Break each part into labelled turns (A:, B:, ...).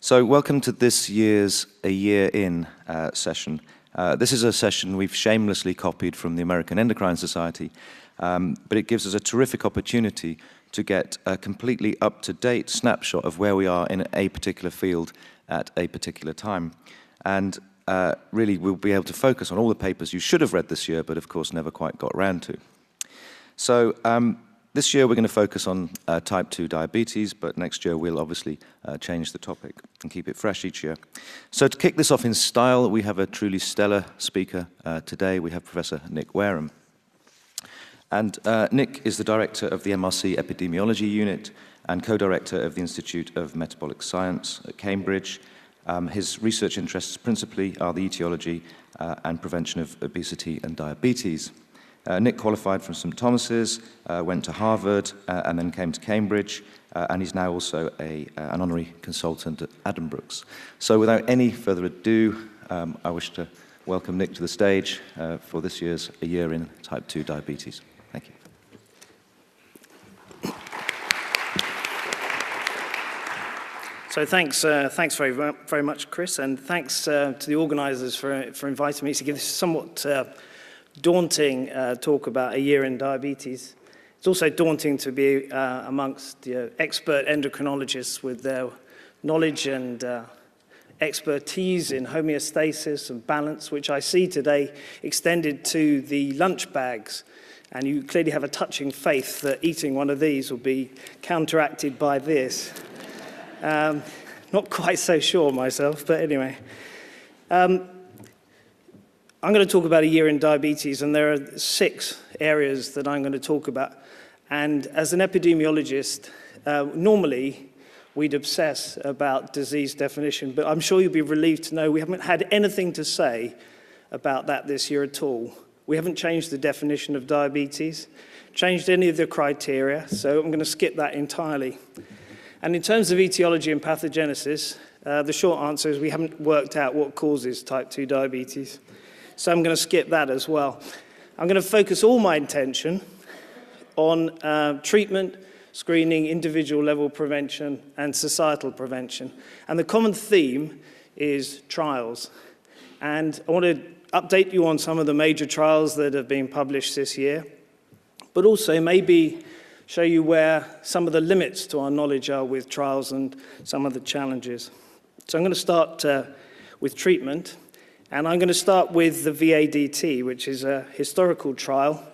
A: So welcome to this year's A Year In session. This is a session we've shamelessly copied from the American Endocrine Society, but it gives us a terrific opportunity to get a completely up-to-date snapshot of where we are in a particular field at a particular time. And really, we'll be able to focus on all the papers you should have read this year, but of course never quite got around to. So this year we're going to focus on type 2 diabetes, but next year we'll obviously change the topic and keep it fresh each year. So to kick this off in style, we have a truly stellar speaker today. We have Professor Nick Wareham. And Nick is the director of the MRC Epidemiology Unit and co-director of the Institute of Metabolic Science at Cambridge. His research interests principally are the etiology and prevention of obesity and diabetes. Nick qualified from St. Thomas's, went to Harvard, and then came to Cambridge, and he's now also an honorary consultant at Edinburgh. So without any further ado, I wish to welcome Nick to the stage for this year's A Year in Type 2 Diabetes. Thank you.
B: So thanks very much, Chris, and thanks to the organisers for inviting me to give this somewhat daunting talk about a year in diabetes. It's also daunting to be amongst expert endocrinologists with their knowledge and expertise in homeostasis and balance, which I see today extended to the lunch bags. And you clearly have a touching faith that eating one of these will be counteracted by this. Not quite so sure myself, but anyway. I'm going to talk about a year in diabetes, and there are 6 areas that I'm going to talk about. And as an epidemiologist, normally we'd obsess about disease definition, but I'm sure you'll be relieved to know we haven't had anything to say about that this year at all. We haven't changed the definition of diabetes, changed any of the criteria, so I'm going to skip that entirely. And in terms of etiology and pathogenesis, the short answer is we haven't worked out what causes type 2 diabetes. So I'm going to skip that as well. I'm going to focus all my attention on treatment, screening, individual level prevention, and societal prevention. And the common theme is trials. And I want to update you on some of the major trials that have been published this year, but also maybe show you where some of the limits to our knowledge are with trials and some of the challenges. So I'm going to start with treatment. And I'm going to start with the VADT, which is a historical trial.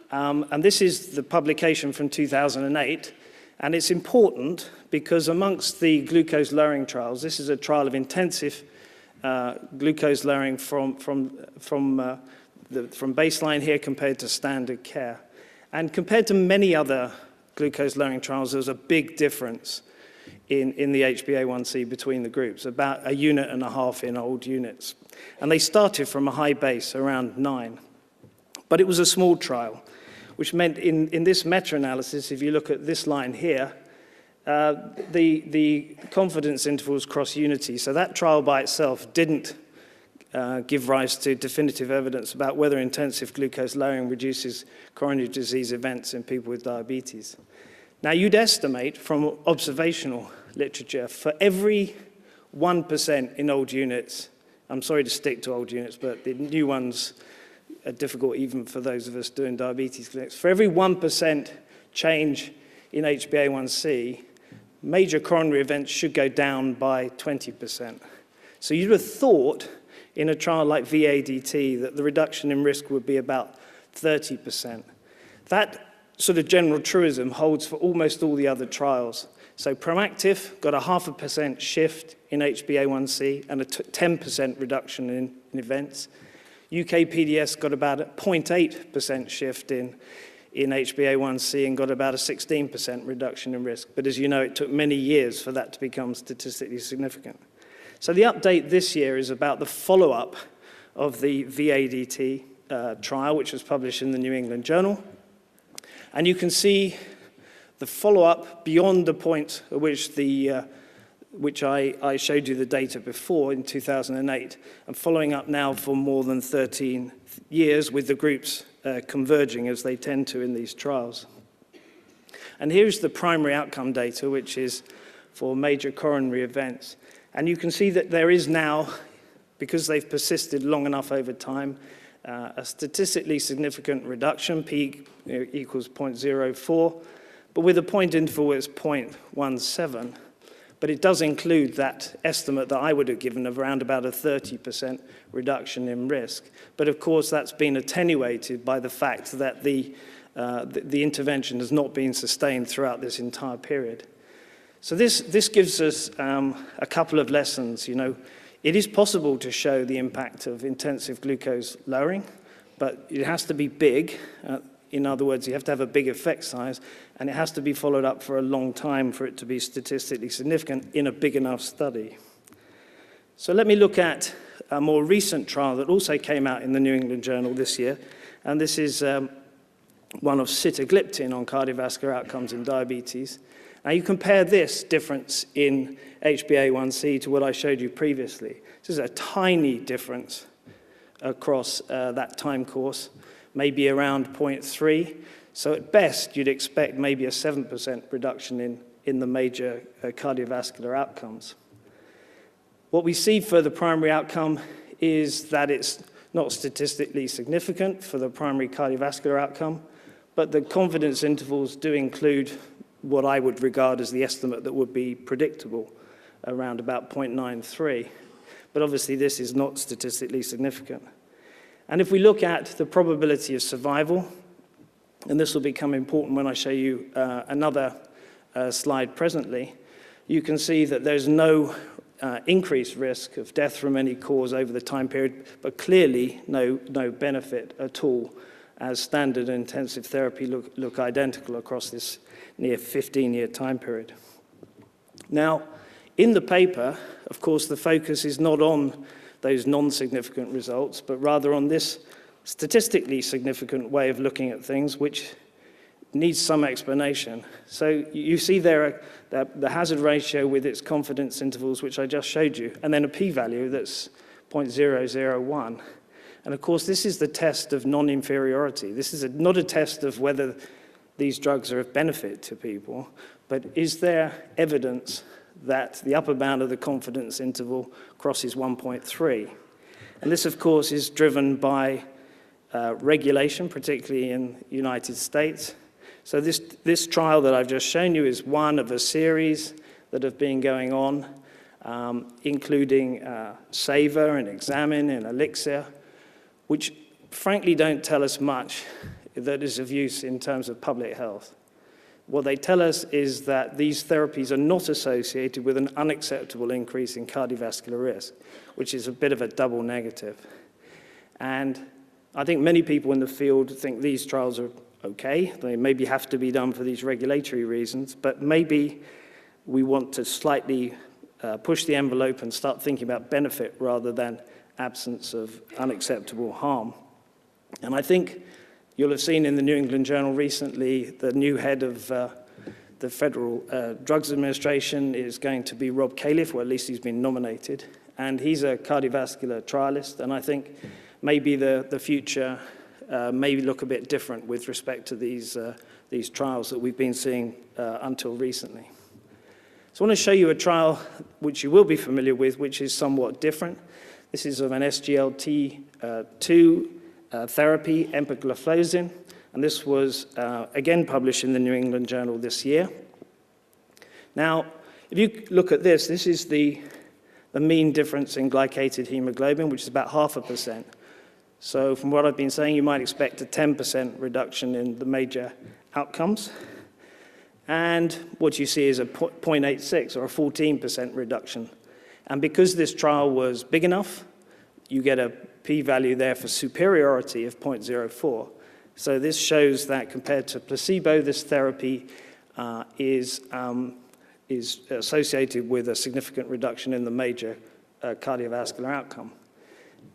B: And this is the publication from 2008. And it's important because amongst the glucose-lowering trials, this is a trial of intensive glucose lowering from baseline here compared to standard care. And compared to many other glucose-lowering trials, there's a big difference in the HbA1c between the groups, about 1.5 units in old units. And they started from a high base, around 9. But it was a small trial, which meant in this meta-analysis, if you look at this line here, the confidence intervals cross unity. So that trial by itself didn't give rise to definitive evidence about whether intensive glucose lowering reduces coronary disease events in people with diabetes. Now, you'd estimate from observational literature for every 1% in old units, I'm sorry to stick to old units, but the new ones are difficult even for those of us doing diabetes clinics. For every 1% change in HbA1c, major coronary events should go down by 20%. So you'd have thought in a trial like VADT that the reduction in risk would be about 30%. That sort of general truism holds for almost all the other trials. So Proactive got a 0.5% shift in HbA1c and a 10% reduction in events. UK PDS got about a 0.8% shift in HbA1c and got about a 16% reduction in risk. But as you know, it took many years for that to become statistically significant. So the update this year is about the follow-up of the VADT trial, which was published in the New England Journal. And you can see the follow-up beyond the point at which I showed you the data before in 2008, and following up now for more than 13 years with the groups converging as they tend to in these trials. And here's the primary outcome data, which is for major coronary events. And you can see that there is now, because they've persisted long enough over time, a statistically significant reduction, p equals 0.04, but with a point interval it's 0.17. But it does include that estimate that I would have given of around about a 30% reduction in risk. But of course, that's been attenuated by the fact that the intervention has not been sustained throughout this entire period. So this gives us a couple of lessons. You know, it is possible to show the impact of intensive glucose lowering, but it has to be big. In other words, you have to have a big effect size, and it has to be followed up for a long time for it to be statistically significant in a big enough study. So let me look at a more recent trial that also came out in the New England Journal this year, and this is one of sitagliptin on cardiovascular outcomes in diabetes. Now you compare this difference in HbA1c to what I showed you previously. This is a tiny difference across that time course, maybe around 0.3. So at best, you'd expect maybe a 7% reduction in the major cardiovascular outcomes. What we see for the primary outcome is that it's not statistically significant for the primary cardiovascular outcome, but the confidence intervals do include what I would regard as the estimate that would be predictable, around about 0.93. But obviously, this is not statistically significant. And if we look at the probability of survival, and this will become important when I show you another slide presently, you can see that there's no increased risk of death from any cause over the time period, but clearly no benefit at all, as standard intensive therapy look identical across this near 15-year time period. Now, in the paper, of course, the focus is not on those non-significant results, but rather on this statistically significant way of looking at things, which needs some explanation. So you see there the hazard ratio with its confidence intervals, which I just showed you, and then a p-value that's 0.001. And of course, this is the test of non-inferiority. This is not a test of whether these drugs are of benefit to people, but is there evidence that the upper bound of the confidence interval crosses 1.3. And this, of course, is driven by regulation, particularly in the United States. So this trial that I've just shown you is one of a series that have been going on, including SAVOR and EXAMINE and ELIXIR, which frankly don't tell us much that is of use in terms of public health. What they tell us is that these therapies are not associated with an unacceptable increase in cardiovascular risk, which is a bit of a double negative. And I think many people in the field think these trials are okay. They maybe have to be done for these regulatory reasons, but maybe we want to slightly push the envelope and start thinking about benefit rather than absence of unacceptable harm. And I think you'll have seen in the New England Journal recently, the new head of the Federal Drugs Administration is going to be Rob Califf, or at least he's been nominated. And he's a cardiovascular trialist, and I think maybe the future may look a bit different with respect to these trials that we've been seeing until recently. So I want to show you a trial which you will be familiar with, which is somewhat different. This is of an SGLT2 therapy, empagliflozin, and this was again published in the New England Journal this year. Now, if you look at this is the mean difference in glycated hemoglobin, which is about 0.5%. So from what I've been saying, you might expect a 10% reduction in the major outcomes. And what you see is a 0.86 or a 14% reduction. And because this trial was big enough, you get a p-value there for superiority of 0.04. So this shows that compared to placebo, this therapy is associated with a significant reduction in the major cardiovascular outcome.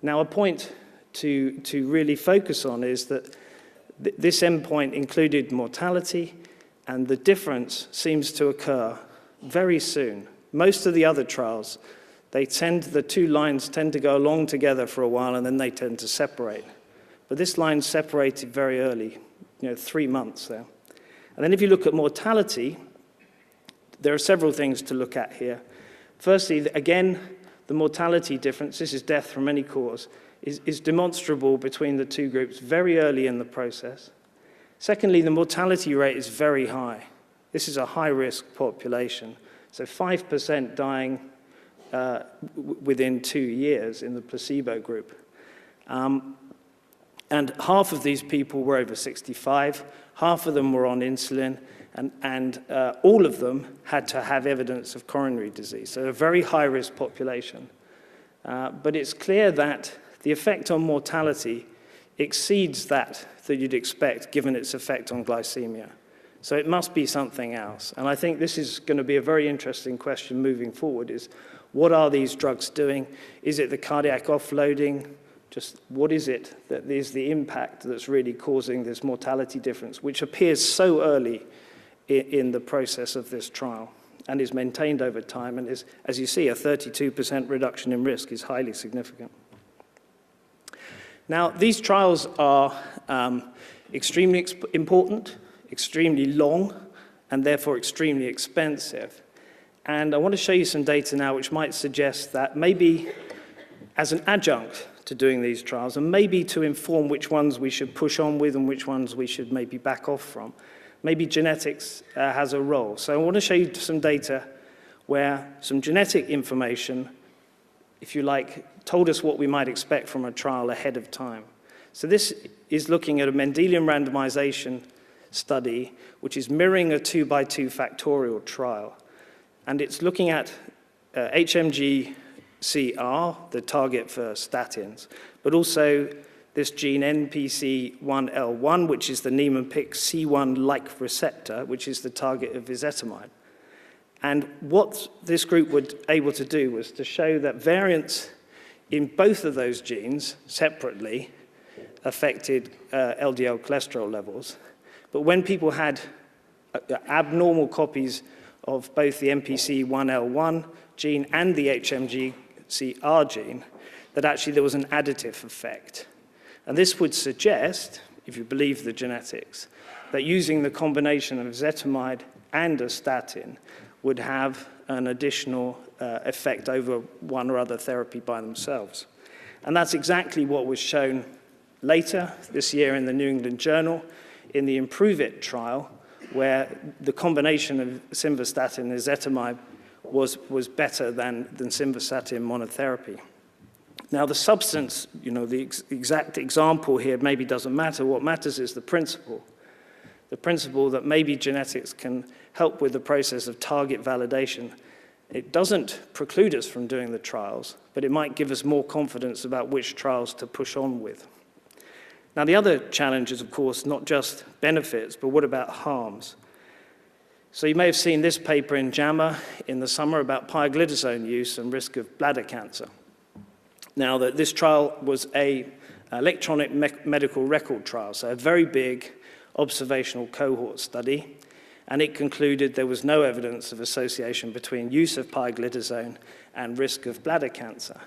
B: Now, a point to really focus on is that this endpoint included mortality, and the difference seems to occur very soon. Most of the other trials, the two lines tend to go along together for a while, and then they tend to separate. But this line separated very early, 3 months there. And then if you look at mortality, there are several things to look at here. Firstly, again, the mortality difference, this is death from any cause, is demonstrable between the two groups very early in the process. Secondly, the mortality rate is very high. This is a high-risk population. So 5% dying within 2 years in the placebo group. And half of these people were over 65, half of them were on insulin, and all of them had to have evidence of coronary disease. So a very high-risk population. But it's clear that the effect on mortality exceeds that you'd expect given its effect on glycemia. So it must be something else. And I think this is going to be a very interesting question moving forward, is what are these drugs doing? Is it the cardiac offloading? Just what is it that is the impact that's really causing this mortality difference, which appears so early in the process of this trial and is maintained over time, and is, as you see, a 32% reduction in risk is highly significant. Now, these trials are extremely important, extremely long, and therefore extremely expensive. And I want to show you some data now which might suggest that maybe as an adjunct to doing these trials, and maybe to inform which ones we should push on with and which ones we should maybe back off from, maybe genetics has a role. So I want to show you some data where some genetic information, if you like, told us what we might expect from a trial ahead of time. So this is looking at a Mendelian randomization study, which is mirroring a 2x2 factorial trial. And it's looking at HMG-CR, the target for statins, but also this gene NPC1L1, which is the Niemann-Pick C1-like receptor, which is the target of ezetimibe. And what this group were able to do was to show that variants in both of those genes separately affected LDL cholesterol levels. But when people had abnormal copies of both the NPC1L1 gene and the HMG-CR gene, that actually there was an additive effect. And this would suggest, if you believe the genetics, that using the combination of ezetimibe and a statin would have an additional effect over one or other therapy by themselves. And that's exactly what was shown later this year in the New England Journal in the Improve It trial, where the combination of simvastatin and ezetimibe was better than simvastatin monotherapy. Now, the substance, the exact example here maybe doesn't matter. What matters is the principle that maybe genetics can help with the process of target validation. It doesn't preclude us from doing the trials, but it might give us more confidence about which trials to push on with. Now, the other challenge is, of course, not just benefits, but what about harms? So you may have seen this paper in JAMA in the summer about pioglitazone use and risk of bladder cancer. Now, this trial was an electronic medical record trial, so a very big observational cohort study, and it concluded there was no evidence of association between use of pioglitazone and risk of bladder cancer.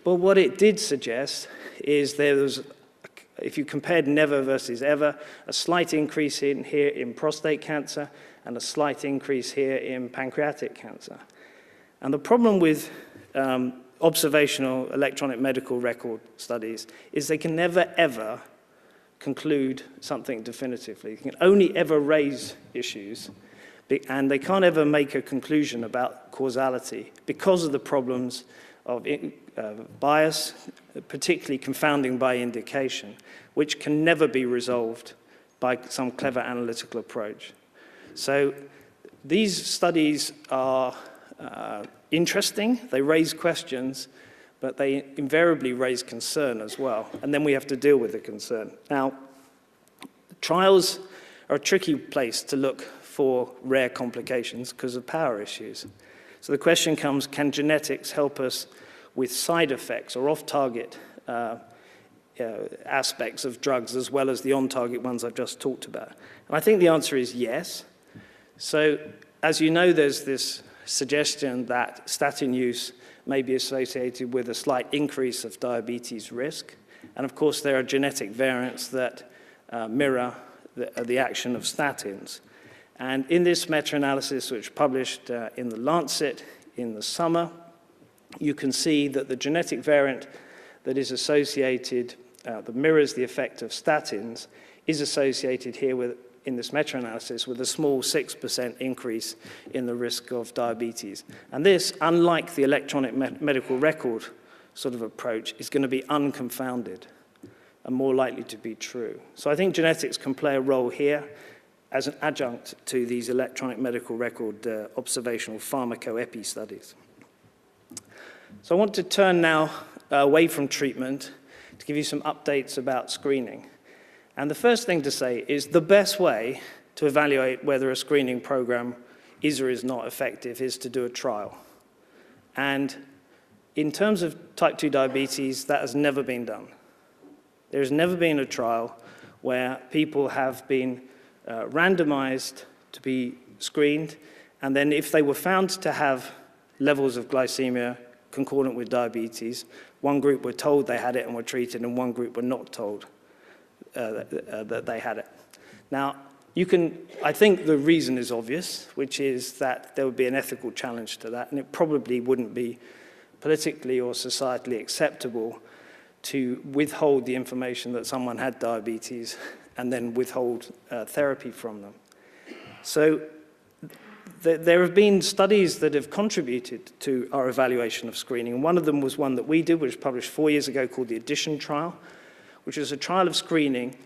B: But what it did suggest is there was, if you compared never versus ever, a slight increase here in prostate cancer and a slight increase here in pancreatic cancer. And the problem with observational electronic medical record studies is they can never, ever conclude something definitively. They can only ever raise issues, and they can't ever make a conclusion about causality because of the problems of bias, particularly confounding by indication, which can never be resolved by some clever analytical approach. So these studies are interesting, they raise questions, but they invariably raise concern as well, and then we have to deal with the concern. Now, trials are a tricky place to look for rare complications because of power issues. So the question comes, can genetics help us with side effects or off-target aspects of drugs as well as the on-target ones I've just talked about? And I think the answer is yes. So as you know, there's this suggestion that statin use may be associated with a slight increase of diabetes risk. And of course, there are genetic variants that mirror the action of statins. And in this meta-analysis, which was published in The Lancet in the summer, you can see that the genetic variant that is associated, that mirrors the effect of statins, is associated here with, in this meta-analysis, with a small 6% increase in the risk of diabetes. And this, unlike the electronic medical record sort of approach, is going to be unconfounded and more likely to be true. So I think genetics can play a role here as an adjunct to these electronic medical record observational pharmacoepi studies. So I want to turn now away from treatment to give you some updates about screening. And the first thing to say is the best way to evaluate whether a screening program is or is not effective is to do a trial. And in terms of type 2 diabetes, that has never been done. There has never been a trial where people have been randomized to be screened, and then if they were found to have levels of glycemia concordant with diabetes, one group were told they had it and were treated, and one group were not told that they had it. Now, I think the reason is obvious, which is that there would be an ethical challenge to that, and it probably wouldn't be politically or societally acceptable to withhold the information that someone had diabetes and then withhold therapy from them. So there have been studies that have contributed to our evaluation of screening. One of them was one that we did, which was published 4 years ago, called the Addition trial, which is a trial of screening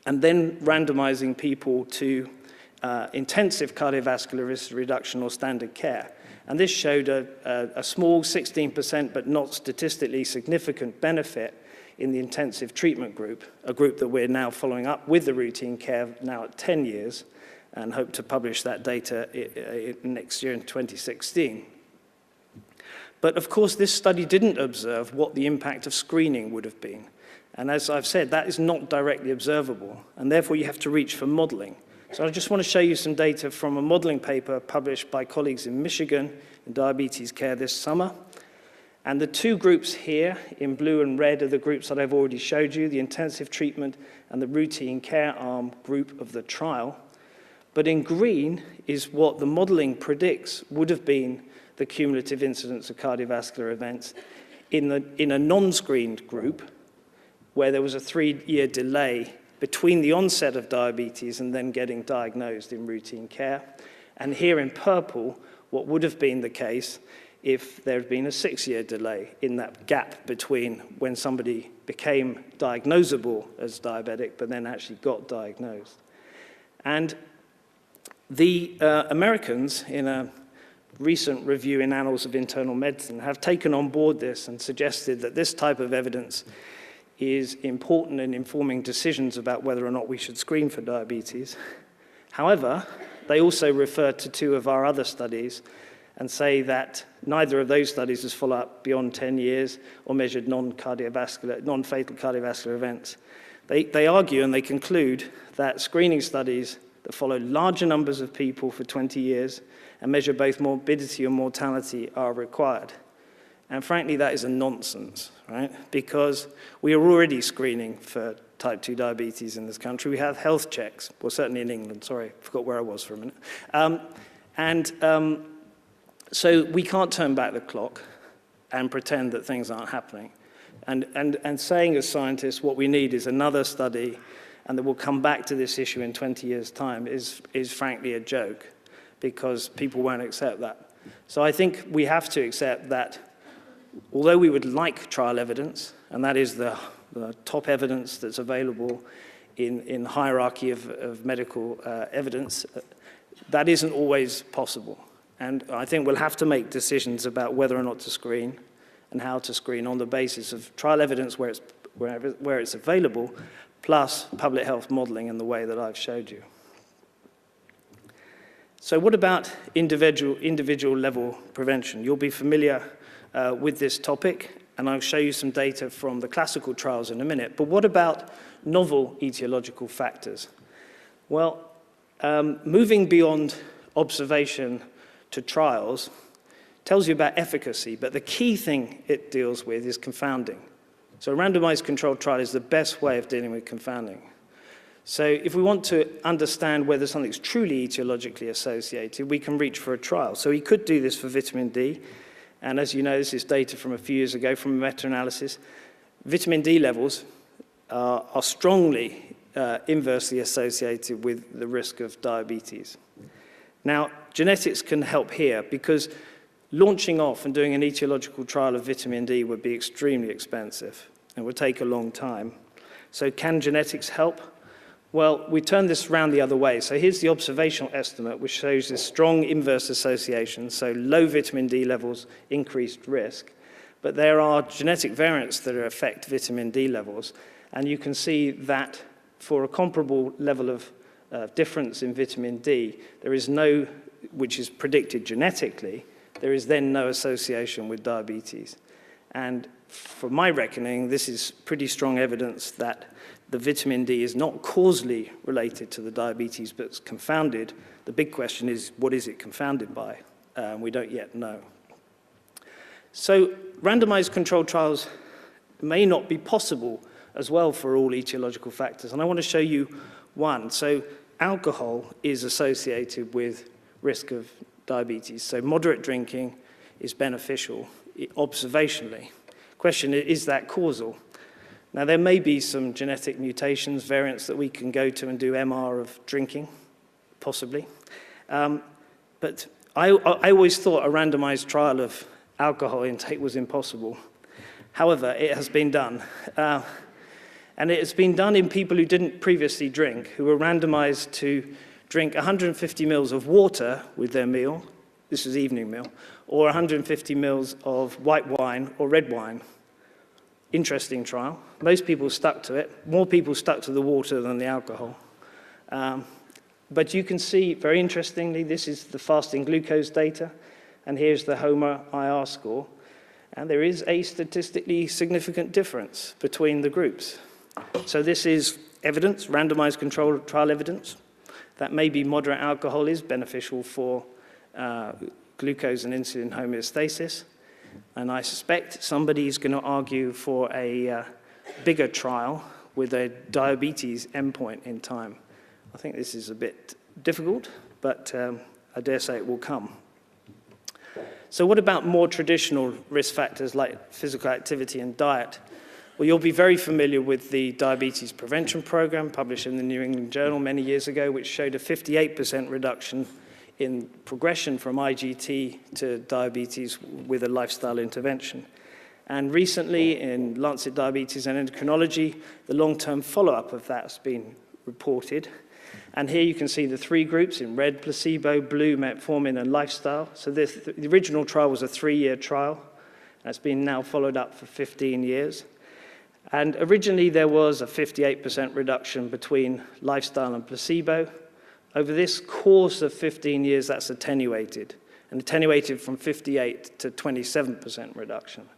B: and then randomizing people to intensive cardiovascular risk reduction or standard care. And this showed a small 16%, but not statistically significant benefit in the intensive treatment group, a group that we're now following up with the routine care now at 10 years, and hope to publish that data next year in 2016. But of course, this study didn't observe what the impact of screening would have been. And as I've said, that is not directly observable, and therefore you have to reach for modeling. So I just want to show you some data from a modeling paper published by colleagues in Michigan in diabetes care this summer. And the two groups here in blue and red are the groups that I've already showed you, the intensive treatment and the routine care arm group of the trial. But in green is what the modeling predicts would have been the cumulative incidence of cardiovascular events in a non-screened group, where there was a 3-year delay between the onset of diabetes and then getting diagnosed in routine care. And here in purple, what would have been the case if there had been a 6-year delay in that gap between when somebody became diagnosable as diabetic but then actually got diagnosed. And the Americans, in a recent review in Annals of Internal Medicine, have taken on board this and suggested that this type of evidence is important in informing decisions about whether or not we should screen for diabetes. However, they also refer to 2 of our other studies and say that neither of those studies has followed up beyond 10 years or measured non-fatal cardiovascular events. They argue and they conclude that screening studies that follow larger numbers of people for 20 years and measure both morbidity and mortality are required. And frankly, that is a nonsense, right? Because we are already screening for type 2 diabetes in this country. We have health checks, well, certainly in England. Sorry, I forgot where I was for a minute. So we can't turn back the clock and pretend that things aren't happening. And saying as scientists what we need is another study and that we'll come back to this issue in 20 years' time is frankly a joke, because people won't accept that. So I think we have to accept that although we would like trial evidence, and that is the top evidence that's available in hierarchy of medical evidence, that isn't always possible. And I think we'll have to make decisions about whether or not to screen and how to screen on the basis of trial evidence where it's available, plus public health modeling in the way that I've showed you. So what about individual level prevention? You'll be familiar with this topic, and I'll show you some data from the classical trials in a minute. But what about novel etiological factors? Well, moving beyond observation to trials tells you about efficacy, but the key thing it deals with is confounding. So a randomized controlled trial is the best way of dealing with confounding. So if we want to understand whether something's truly etiologically associated, we can reach for a trial. So we could do this for vitamin D. And as you know, this is data from a few years ago from a meta-analysis. Vitamin D levels are strongly inversely associated with the risk of diabetes. Now, genetics can help here because launching off and doing an etiological trial of vitamin D would be extremely expensive and would take a long time. So can genetics help? Well, we turn this around the other way. So here's the observational estimate, which shows this strong inverse association. So low vitamin D levels, increased risk. But there are genetic variants that affect vitamin D levels. And you can see that for a comparable level of difference in vitamin D, there is no, which is predicted genetically, there is then no association with diabetes. And from my reckoning, this is pretty strong evidence that the vitamin D is not causally related to the diabetes, but it's confounded. The big question is, what is it confounded by? We don't yet know. So randomized controlled trials may not be possible as well for all etiological factors. And I want to show you one. So alcohol is associated with risk of diabetes. So moderate drinking is beneficial observationally. Question is that causal? Now, there may be some genetic mutations, variants that we can go to and do MR of drinking, possibly. But I always thought a randomized trial of alcohol intake was impossible. However, it has been done. And it has been done in people who didn't previously drink, who were randomized to drink 150 mils of water with their meal, this was evening meal, or 150 mils of white wine or red wine. Interesting trial. Most people stuck to it. More people stuck to the water than the alcohol. But you can see, very interestingly, this is the fasting glucose data, and here's the HOMA IR score. And there is a statistically significant difference between the groups. So this is evidence, randomized controlled trial evidence, that maybe moderate alcohol is beneficial for glucose and insulin homeostasis. And I suspect somebody's going to argue for a bigger trial with a diabetes endpoint in time. I think this is a bit difficult, but I dare say it will come. So what about more traditional risk factors like physical activity and diet? Well, you'll be very familiar with the diabetes prevention program published in the New England Journal many years ago, which showed a 58% reduction in progression from IGT to diabetes with a lifestyle intervention. And recently in Lancet Diabetes and Endocrinology, the long-term follow-up of that has been reported. And here you can see the three groups in red, placebo, blue, metformin, and lifestyle. So the original trial was a 3-year trial. That's been now followed up for 15 years. And originally there was a 58% reduction between lifestyle and placebo. Over this course of 15 years, that's attenuated, and attenuated from 58 to 27% reduction.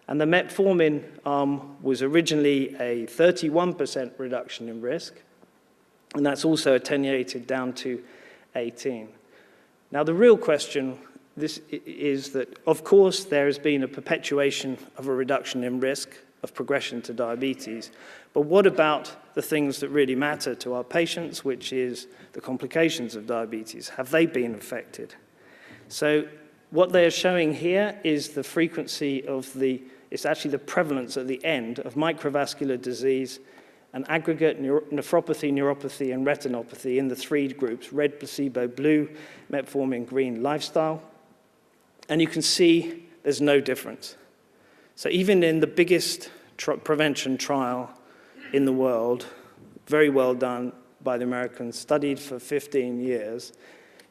B: And the metformin arm was originally a 31% reduction in risk, and that's also attenuated down to 18. Now, the real question is that, of course, there has been a perpetuation of a reduction in risk of progression to diabetes. But what about the things that really matter to our patients, which is the complications of diabetes? Have they been affected? So what they are showing here is the frequency of it's actually the prevalence at the end of microvascular disease and aggregate nephropathy, neuropathy, and retinopathy in the three groups, red, placebo, blue, metformin, green, lifestyle. And you can see there's no difference. So even in the biggest prevention trial in the world, very well done by the Americans, studied for 15 years,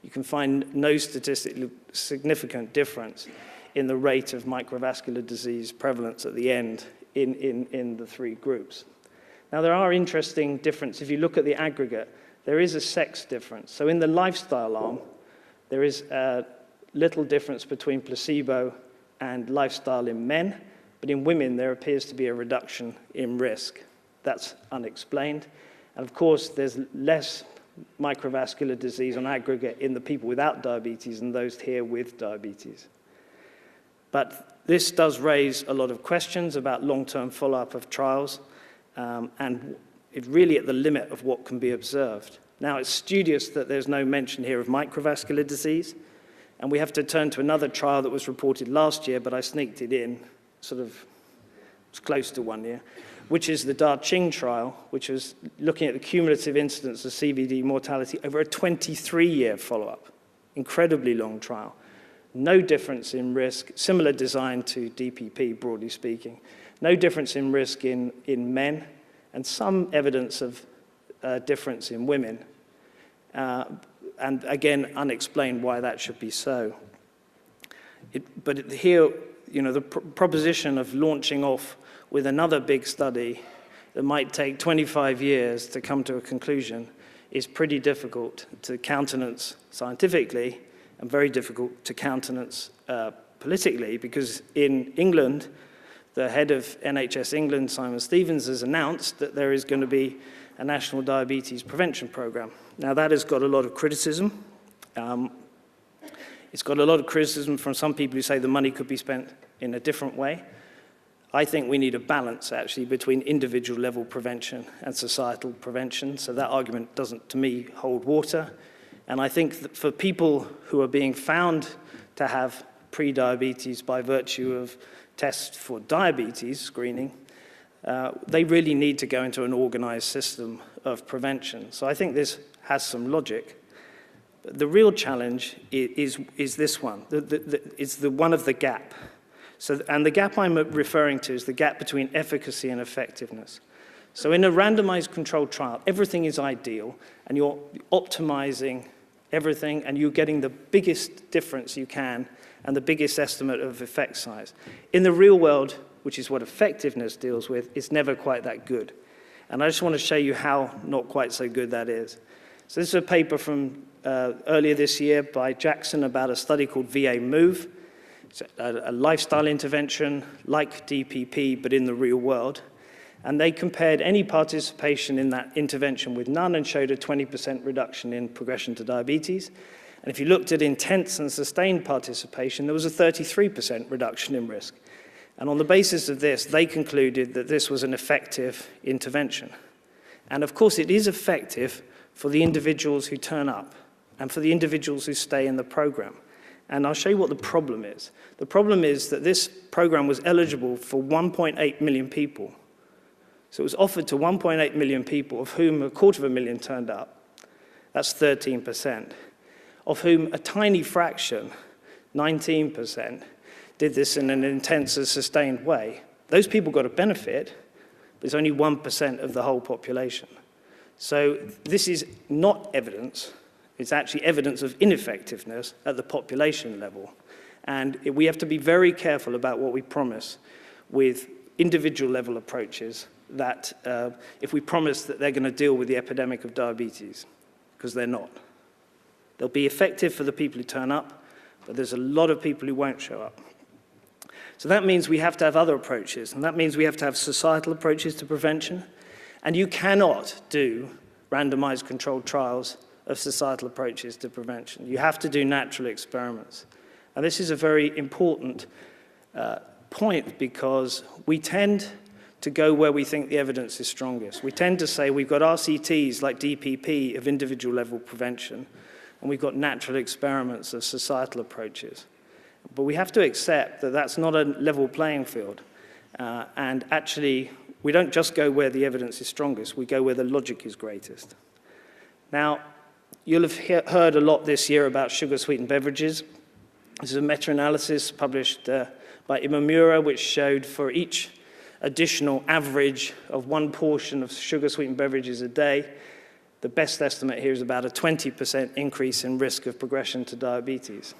B: you can find no statistically significant difference in the rate of microvascular disease prevalence at the end in the three groups. Now, there are interesting differences. If you look at the aggregate, there is a sex difference. So in the lifestyle arm, there is a little difference between placebo and lifestyle in men, but in women, there appears to be a reduction in risk. That's unexplained. And of course, there's less microvascular disease on aggregate in the people without diabetes than those here with diabetes. But this does raise a lot of questions about long-term follow-up of trials. And it's really at the limit of what can be observed. Now, it's studious that there's no mention here of microvascular disease, and we have to turn to another trial that was reported last year, but I sneaked it in, sort of, it's close to 1 year, which is the Da-Ching trial, which was looking at the cumulative incidence of CVD mortality over a 23-year follow-up. Incredibly long trial. No difference in risk, similar design to DPP, broadly speaking. No difference in risk in men, and some evidence of difference in women. And again, unexplained why that should be so. But here, the proposition of launching off with another big study that might take 25 years to come to a conclusion is pretty difficult to countenance scientifically and very difficult to countenance politically, because in England, the head of NHS England, Simon Stevens, has announced that there is going to be a national diabetes prevention program. Now, that has got a lot of criticism. It's got a lot of criticism from some people who say the money could be spent in a different way. I think we need a balance, actually, between individual level prevention and societal prevention, so that argument doesn't, to me, hold water. And I think that for people who are being found to have pre-diabetes by virtue of tests for diabetes screening, they really need to go into an organized system of prevention. So I think this has some logic. The real challenge is this one. It's the one of the gap. And the gap I'm referring to is the gap between efficacy and effectiveness. So in a randomized controlled trial, everything is ideal, and you're optimizing everything, and you're getting the biggest difference you can and the biggest estimate of effect size. In the real world, which is what effectiveness deals with, it's never quite that good. And I just want to show you how not quite so good that is. So this is a paper from earlier this year by Jackson about a study called VA Move. It's a lifestyle intervention like DPP, but in the real world. And they compared any participation in that intervention with none and showed a 20% reduction in progression to diabetes. And if you looked at intense and sustained participation, there was a 33% reduction in risk. And on the basis of this, they concluded that this was an effective intervention. And of course, it is effective for the individuals who turn up and for the individuals who stay in the program. And I'll show you what the problem is. The problem is that this program was eligible for 1.8 million people. So it was offered to 1.8 million people, of whom 250,000 turned up. That's 13%. Of whom a tiny fraction, 19%, did this in an intense and sustained way. Those people got a benefit, but it's only 1% of the whole population. So this is not evidence. It's actually evidence of ineffectiveness at the population level. And we have to be very careful about what we promise with individual level approaches, that if we promise that they're going to deal with the epidemic of diabetes, because they're not. They'll be effective for the people who turn up, but there's a lot of people who won't show up. So that means we have to have other approaches, and that means we have to have societal approaches to prevention. And you cannot do randomized controlled trials of societal approaches to prevention. You have to do natural experiments. And this is a very important point, because we tend to go where we think the evidence is strongest. We tend to say we've got RCTs like DPP of individual level prevention, and we've got natural experiments of societal approaches. But we have to accept that that's not a level playing field. And actually, we don't just go where the evidence is strongest, we go where the logic is greatest. Now, you'll have heard a lot this year about sugar-sweetened beverages. This is a meta-analysis published by Imamura, which showed for each additional average of one portion of sugar-sweetened beverages a day, the best estimate here is about a 20% increase in risk of progression to diabetes.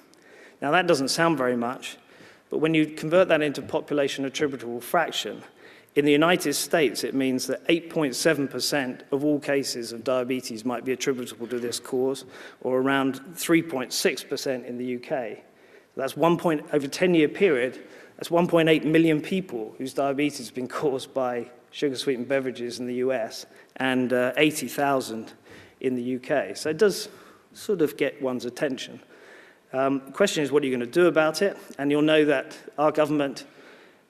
B: Now, that doesn't sound very much, but when you convert that into population attributable fraction, in the United States, it means that 8.7% of all cases of diabetes might be attributable to this cause, or around 3.6% in the UK. That's over a 10-year period, that's 1.8 million people whose diabetes has been caused by sugar-sweetened beverages in the US, and 80,000 in the UK. So it does sort of get one's attention. The question is, what are you going to do about it? And you'll know that our government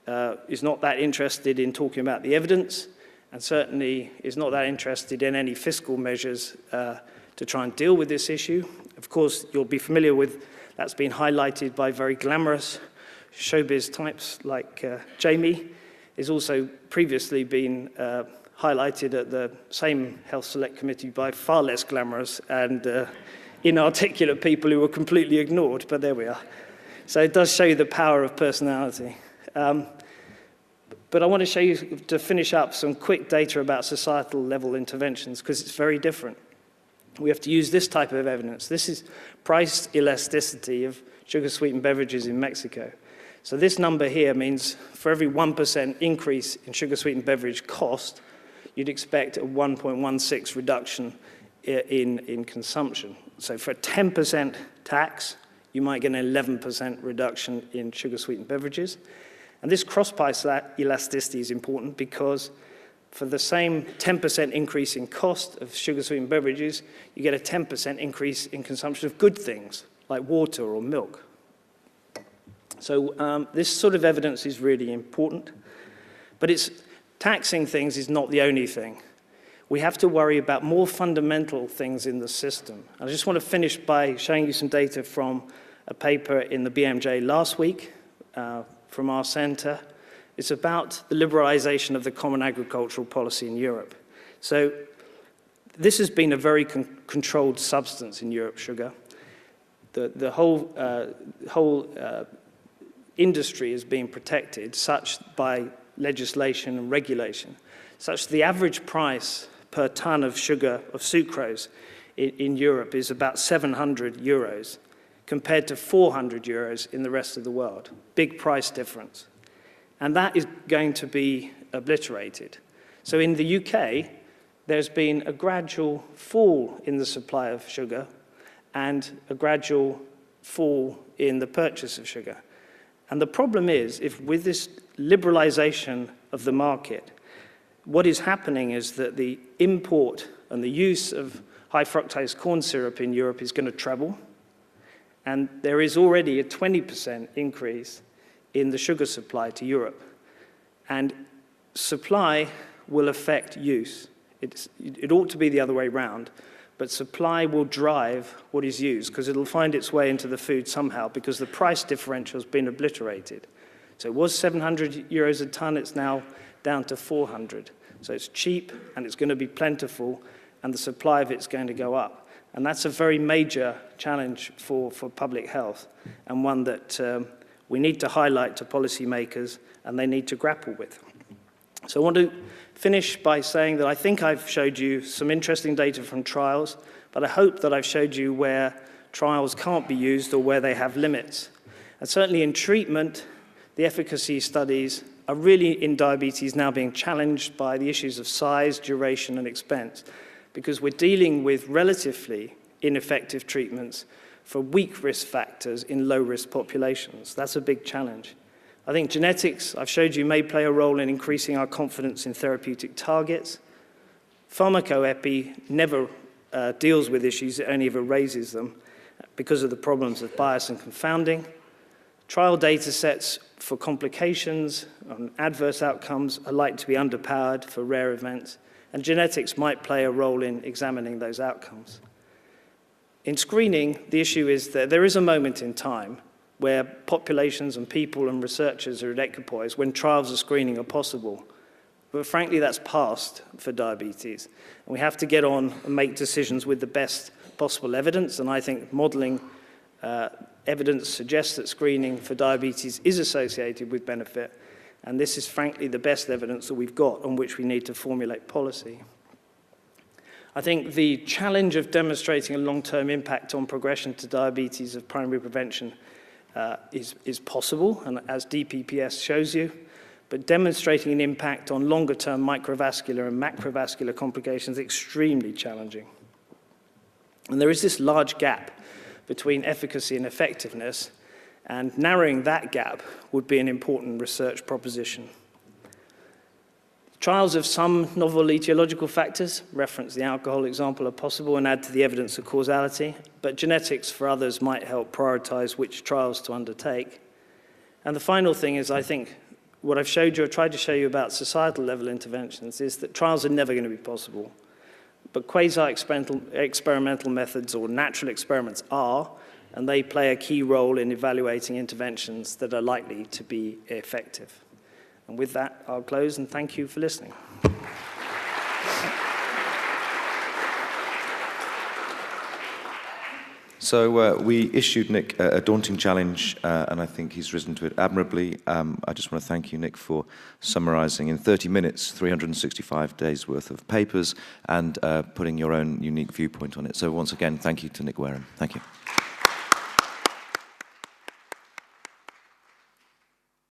B: is not that interested in talking about the evidence, and certainly is not that interested in any fiscal measures to try and deal with this issue. Of course, you'll be familiar with that's been highlighted by very glamorous showbiz types like Jamie. It's also previously been highlighted at the same Health Select Committee by far less glamorous and inarticulate people who were completely ignored, but there we are. So it does show you the power of personality. But I want to show you, to finish up, some quick data about societal level interventions, because it's very different. We have to use this type of evidence. This is price elasticity of sugar-sweetened beverages in Mexico. So this number here means for every 1% increase in sugar-sweetened beverage cost, you'd expect a 1.16 reduction in consumption. So for a 10% tax, you might get an 11% reduction in sugar-sweetened beverages. And this cross-price elasticity is important because for the same 10% increase in cost of sugar-sweetened beverages, you get a 10% increase in consumption of good things, like water or milk. So this sort of evidence is really important. But taxing things is not the only thing. We have to worry about more fundamental things in the system. I just want to finish by showing you some data from a paper in the BMJ last week from our center. It's about the liberalization of the common agricultural policy in Europe. So this has been a very controlled substance in Europe, sugar. The whole industry is being protected by legislation and regulation, such that the average price per ton of sugar, of sucrose, in Europe is about 700 euros, compared to 400 euros in the rest of the world. Big price difference. And that is going to be obliterated. So in the UK, there's been a gradual fall in the supply of sugar and a gradual fall in the purchase of sugar. And the problem is, if with this liberalization of the market, what is happening is that the import and the use of high fructose corn syrup in Europe is going to treble. And there is already a 20% increase in the sugar supply to Europe. And supply will affect use. It ought to be the other way around, but supply will drive what is used, because it'll find its way into the food somehow, because the price differential has been obliterated. So it was 700 euros a ton, it's now down to 400. So it's cheap, and it's going to be plentiful, and the supply of it's going to go up. And that's a very major challenge for public health, and one that we need to highlight to policymakers, and they need to grapple with. So I want to finish by saying that I think I've showed you some interesting data from trials, but I hope that I've showed you where trials can't be used or where they have limits. And certainly in treatment, the efficacy studies are really in diabetes now being challenged by the issues of size, duration, and expense, because we're dealing with relatively ineffective treatments for weak risk factors in low-risk populations. That's a big challenge. I think genetics, I've showed you, may play a role in increasing our confidence in therapeutic targets. Pharmacoepi never deals with issues, it only ever raises them because of the problems of bias and confounding. Trial data sets for complications and adverse outcomes are likely to be underpowered for rare events, and genetics might play a role in examining those outcomes. In screening, the issue is that there is a moment in time where populations and people and researchers are at equipoise when trials of screening are possible. But frankly, that's past for diabetes. And we have to get on and make decisions with the best possible evidence, and I think modelling evidence suggests that screening for diabetes is associated with benefit, and this is frankly the best evidence that we've got on which we need to formulate policy. I think the challenge of demonstrating a long-term impact on progression to diabetes of primary prevention is possible, and as DPPS shows you, but demonstrating an impact on longer-term microvascular and macrovascular complications is extremely challenging. And there is this large gap between efficacy and effectiveness, and narrowing that gap would be an important research proposition. Trials of some novel etiological factors, reference the alcohol example, are possible and add to the evidence of causality, but genetics for others might help prioritize which trials to undertake. And the final thing is, I think what I've showed you, I've tried to show you about societal level interventions, is that trials are never going to be possible. But quasi-experimental methods or natural experiments are, and they play a key role in evaluating interventions that are likely to be effective. And with that, I'll close, and thank you for listening.
A: So we issued Nick a daunting challenge, and I think he's risen to it admirably. I just want to thank you, Nick, for summarising in 30 minutes 365 days' worth of papers and putting your own unique viewpoint on it. So once again, thank you to Nick Wareham. Thank you.